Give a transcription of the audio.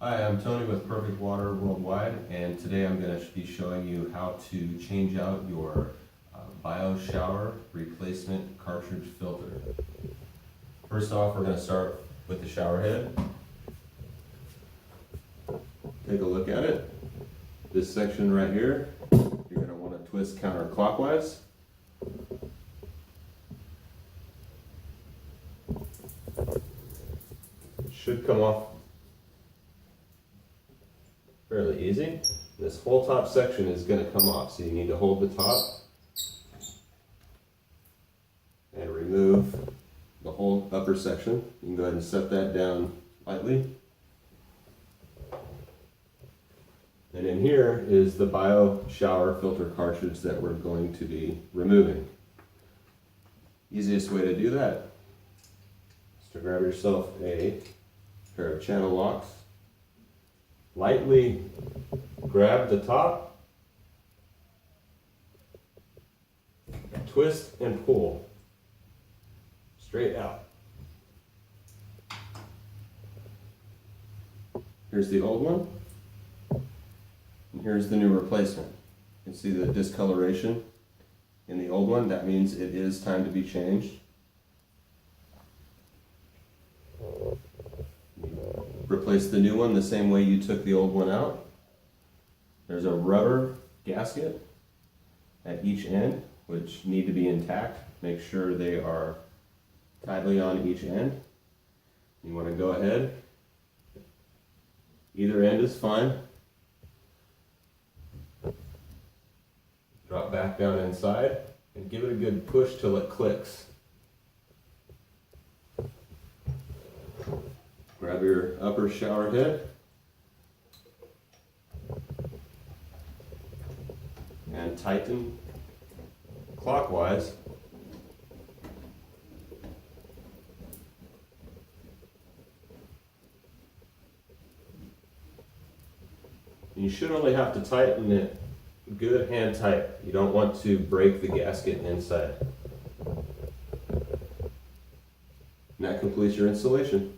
Hi, I'm Tony with Perfect Water Worldwide, and today I'm going to be showing you how to change out your bio shower replacement cartridge filter. First off, we're going to start with the shower head. Take a look at it. This section right here, you're going to want to twist counterclockwise. It should come off fairly easy. This whole top section is going to come off, so you need to hold the top and remove the whole upper section. You can go ahead and set that down lightly. And in here is the bio shower filter cartridge that we're going to be removing. Easiest way to do that is to grab yourself a pair of channel locks. Lightly grab the top, twist and pull straight out. Here's the old one, and here's the new replacement. You can see the discoloration in the old one. That means it is time to be changed. Replace the new one the same way you took the old one out. There's a rubber gasket at each end, which need to be intact. Make sure they are tightly on each end. You want to go ahead. Either end is fine. Drop back down inside and give it a good push till it clicks. Grab your upper shower head and tighten clockwise. You should only have to tighten it good hand tight. You don't want to break the gasket inside. And that completes your installation.